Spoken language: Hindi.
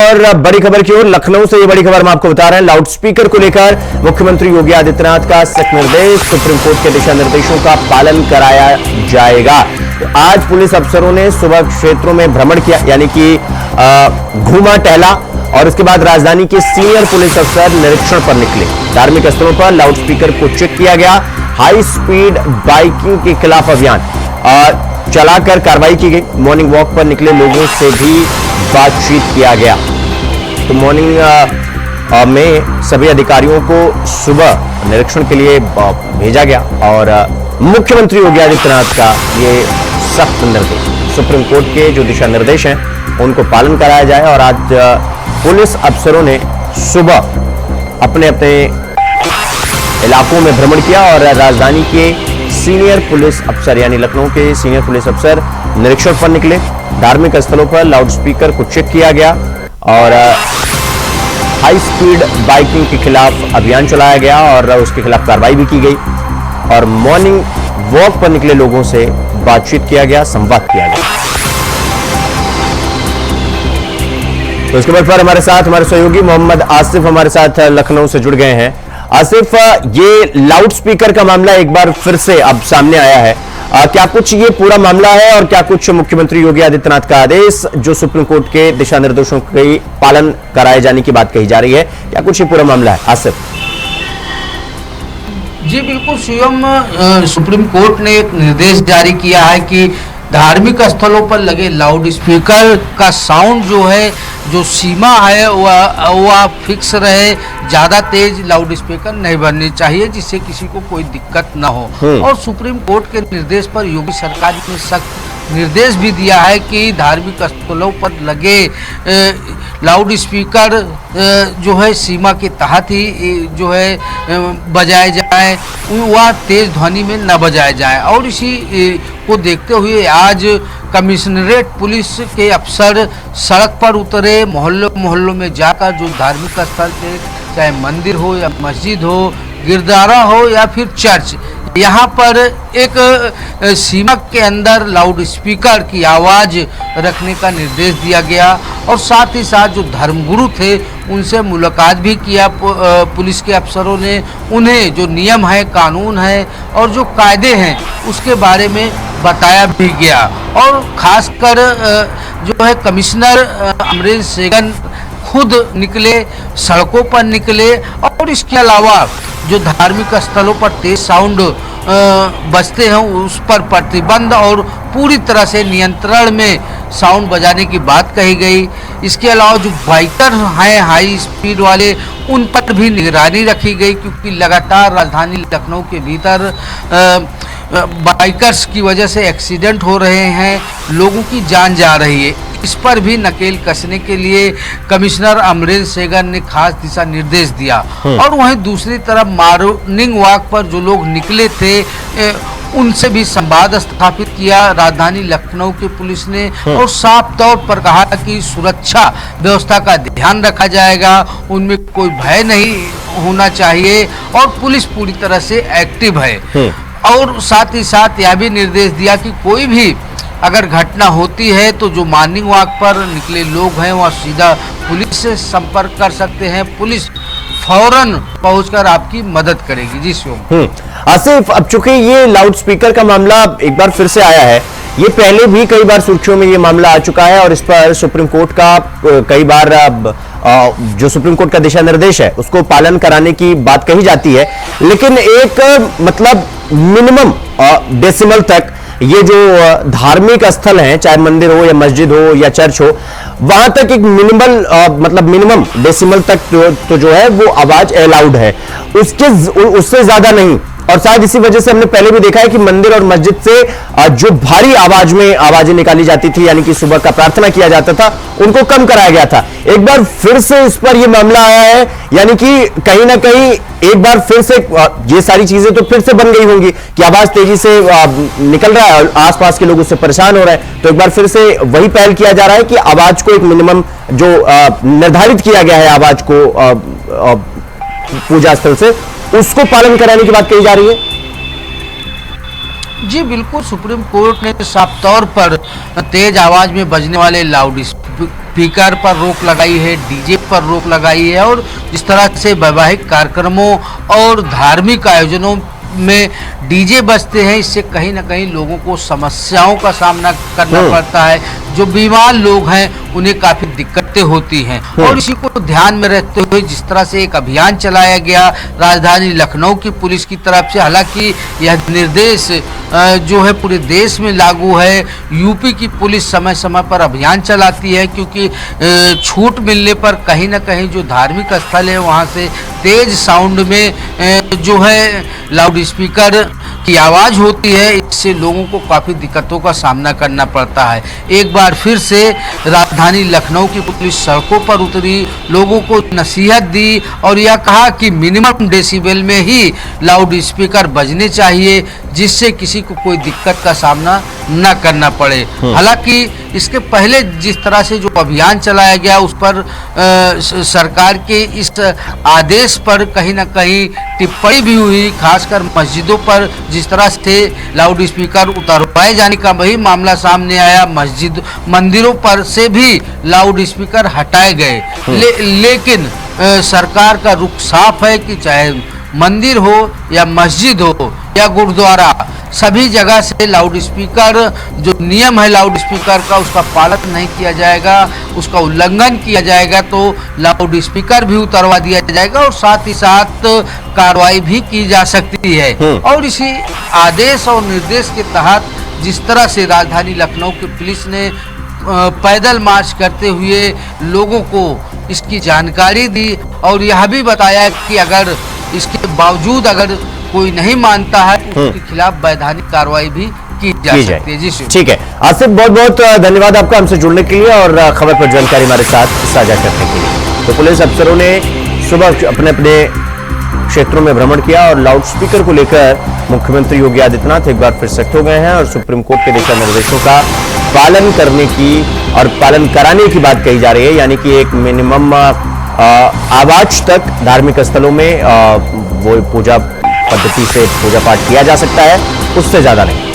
और बड़ी खबर की ओर लखनऊ से ये बड़ी खबर हम आपको बता रहे हैं। लाउडस्पीकर को लेकर मुख्यमंत्री योगी आदित्यनाथ का सख्त निर्देश, सुप्रीम कोर्ट के दिशा निर्देशों का पालन कराया जाएगा। तो आज पुलिस अफसरों ने सुबह क्षेत्रों में भ्रमण किया, यानी कि घूमा टहला, और इसके बाद राजधानी के सीनियर पुलिस अफसर निरीक्षण पर निकले। धार्मिक स्थलों पर लाउडस्पीकर को चेक किया गया। हाई स्पीड बाइकिंग के खिलाफ अभियान चलाकर कार्रवाई की गई। मॉर्निंग वॉक पर निकले लोगों से भी बातचीत किया गया। तो मॉर्निंग में सभी अधिकारियों को सुबह निरीक्षण के लिए भेजा गया और मुख्यमंत्री योगी आदित्यनाथ का ये सख्त निर्देश, सुप्रीम कोर्ट के जो दिशा निर्देश हैं उनको पालन कराया जाए। और आज पुलिस अफसरों ने सुबह अपने अपने इलाकों में भ्रमण किया और राजधानी के सीनियर पुलिस अफसर यानी लखनऊ के सीनियर पुलिस अफसर निरीक्षण पर निकले। धार्मिक स्थलों पर लाउडस्पीकर को चेक किया गया और हाई स्पीड बाइकिंग के खिलाफ अभियान चलाया गया और उसके खिलाफ कार्रवाई भी की गई। और मॉर्निंग वॉक पर निकले लोगों से बातचीत किया गया, संवाद किया गया। तो इसके बाद पर हमारे साथ हमारे सहयोगी मोहम्मद आसिफ हमारे साथ लखनऊ से जुड़ गए हैं। आसिफ, ये लाउडस्पीकर का मामला एक बार फिर से अब सामने आया है। क्या कुछ ये पूरा मामला है और क्या कुछ मुख्यमंत्री योगी आदित्यनाथ का आदेश जो सुप्रीम कोर्ट के दिशा निर्देशों के पालन कराए जाने की बात कही जा रही है, क्या कुछ ये पूरा मामला है? आसिफ जी बिल्कुल शिवम, सुप्रीम कोर्ट ने एक निर्देश जारी किया है कि धार्मिक स्थलों पर लगे लाउड स्पीकर का साउंड जो है, जो सीमा है वह फिक्स रहे। ज़्यादा तेज लाउड स्पीकर नहीं बननी चाहिए जिससे किसी को कोई दिक्कत ना हो। और सुप्रीम कोर्ट के निर्देश पर योगी सरकार ने सख्त निर्देश भी दिया है कि धार्मिक स्थलों पर लगे लाउड स्पीकर जो है सीमा के तहत ही जो है बजाए जाए, वह तेज ध्वनि में न बजाया जाए। और इसी को देखते हुए आज कमिश्नरेट पुलिस के अफसर सड़क पर उतरे, मोहल्लों में जाकर जो धार्मिक स्थल थे, चाहे मंदिर हो या मस्जिद हो, गिरद्वारा हो या फिर चर्च, यहाँ पर एक सीमा के अंदर लाउड स्पीकर की आवाज़ रखने का निर्देश दिया गया। और साथ ही साथ जो धर्मगुरु थे उनसे मुलाकात भी किया पुलिस के अफसरों ने। उन्हें जो नियम है, कानून है और जो कायदे हैं उसके बारे में बताया भी गया। और खासकर जो है कमिश्नर अमरेंद्र सेगन खुद निकले, सड़कों पर निकले और इसके अलावा जो धार्मिक स्थलों पर तेज साउंड बजते हैं उस पर प्रतिबंध और पूरी तरह से नियंत्रण में साउंड बजाने की बात कही गई। इसके अलावा जो बाइकर हैं हाई स्पीड वाले, उन पर भी निगरानी रखी गई क्योंकि लगातार राजधानी लखनऊ के भीतर बाइकर्स की वजह से एक्सीडेंट हो रहे हैं, लोगों की जान जा रही है। इस पर भी नकेल कसने के लिए कमिश्नर अमरेंद्र सेगन ने खास दिशा निर्देश दिया। और वहीं दूसरी तरफ मॉर्निंग वॉक पर जो लोग निकले थे उनसे भी संवाद स्थापित किया राजधानी लखनऊ की पुलिस ने और साफ तौर पर कहा कि सुरक्षा व्यवस्था का ध्यान रखा जाएगा, उनमें कोई भय नहीं होना चाहिए और पुलिस पूरी तरह से एक्टिव है। और साथ ही साथ यह भी निर्देश दिया कि कोई भी अगर घटना होती है तो जो मॉर्निंग वॉक पर निकले लोग हैं वह सीधा पुलिस से संपर्क कर सकते हैं, पुलिस फौरन पहुंचकर आपकी मदद करेगी। जी शिवम। आसिफ, अब चूंकि ये लाउडस्पीकर का मामला एक बार फिर से आया है, ये पहले भी कई बार सुर्खियों में ये मामला आ चुका है और इस पर सुप्रीम कोर्ट का कई बार जो सुप्रीम कोर्ट का दिशा निर्देश है उसको पालन कराने की बात कही जाती है, लेकिन एक मतलब मिनिमम डेसिमल तक ये जो धार्मिक स्थल हैं, चाहे मंदिर हो या मस्जिद हो या चर्च हो, वहां तक एक मिनिमम डेसिमल तक तो जो है वो आवाज अलाउड है, उससे ज्यादा नहीं। और शायद इसी वजह से हमने पहले भी देखा है कि मंदिर और मस्जिद से जो भारी आवाज में आवाजें निकाली जाती थी, यानी कि सुबह का प्रार्थना किया जाता था, उनको कम कराया गया था। एक बार फिर से इस पर यह मामला आया है, यानी कि कहीं ना कहीं एक बार फिर से ये सारी चीजें तो फिर से बन गई होंगी कि आवाज तेजी से निकल रहा है और आसपास के लोग उससे परेशान हो रहे हैं। तो एक बार फिर से वही पहल किया जा रहा है कि आवाज को एक मिनिमम जो निर्धारित किया गया है आवाज को पूजा स्थल से, उसको पालन कराने की बात कही जा रही है। जी बिल्कुल, सुप्रीम कोर्ट ने साफ तौर पर तेज आवाज में बजने वाले लाउड स्पीकर पर रोक लगाई है, डीजे पर रोक लगाई है और जिस तरह से वैवाहिक कार्यक्रमों और धार्मिक आयोजनों में डीजे बजते हैं, इससे कहीं ना कहीं लोगों को समस्याओं का सामना करना पड़ता है। जो बीमार लोग हैं उन्हें काफ़ी दिक्कतें होती हैं और इसी को ध्यान में रखते हुए जिस तरह से एक अभियान चलाया गया राजधानी लखनऊ की पुलिस की तरफ से, हालांकि यह निर्देश जो है पूरे देश में लागू है। यूपी की पुलिस समय समय पर अभियान चलाती है क्योंकि छूट मिलने पर कहीं ना कहीं जो धार्मिक स्थल है वहाँ से तेज साउंड में जो है लाउड स्पीकर की आवाज़ होती है, इससे लोगों को काफ़ी दिक्कतों का सामना करना पड़ता है। एक बार फिर से राजधानी लखनऊ की पुलिस सड़कों पर उतरी, लोगों को नसीहत दी और यह कहा कि मिनिमम डेसिबल में ही लाउड स्पीकर बजने चाहिए जिससे किसी को कोई दिक्कत का सामना न करना पड़े। हालांकि इसके पहले जिस तरह से जो अभियान चलाया गया उस पर सरकार के इस आदेश पर कहीं ना कहीं टिप्पणी भी हुई, खासकर मस्जिदों पर जिस तरह से लाउड स्पीकर उतरवाए जाने का वही मामला सामने आया। मंदिरों पर से भी लाउड स्पीकर हटाए गए। लेकिन सरकार का रुख साफ है कि चाहे मंदिर हो या मस्जिद हो या गुरुद्वारा, सभी जगह से लाउड स्पीकर जो नियम है लाउड स्पीकर का उसका पालन नहीं किया जाएगा, उसका उल्लंघन किया जाएगा तो लाउड स्पीकर भी उतरवा दिया जाएगा और साथ ही साथ कार्रवाई भी की जा सकती है। और इसी आदेश और निर्देश के तहत जिस तरह से राजधानी लखनऊ की पुलिस ने पैदल मार्च करते हुए लोगों को इसकी जानकारी दी और यह भी बताया कि अगर इसके बावजूद अगर कोई नहीं मानता है तो उसके खिलाफ वैधानिक कार्रवाई भी की जा सकती है। जी ठीक है, आसिफ बहुत बहुत धन्यवाद आपका हमसे जुड़ने के लिए और खबर पर जानकारी हमारे साथ साझा करने के लिए। तो पुलिस अफसरों ने सुबह अपने अपने क्षेत्रों में भ्रमण किया और लाउड स्पीकर को लेकर मुख्यमंत्री योगी आदित्यनाथ एक बार फिर सख्त हो गए हैं और सुप्रीम कोर्ट के दिशा निर्देशों का पालन करने की और पालन कराने की बात कही जा रही है, यानी कि एक मिनिमम आवाज तक धार्मिक स्थलों में वो पूजा पद्धति से पूजा पाठ किया जा सकता है, उससे ज्यादा नहीं।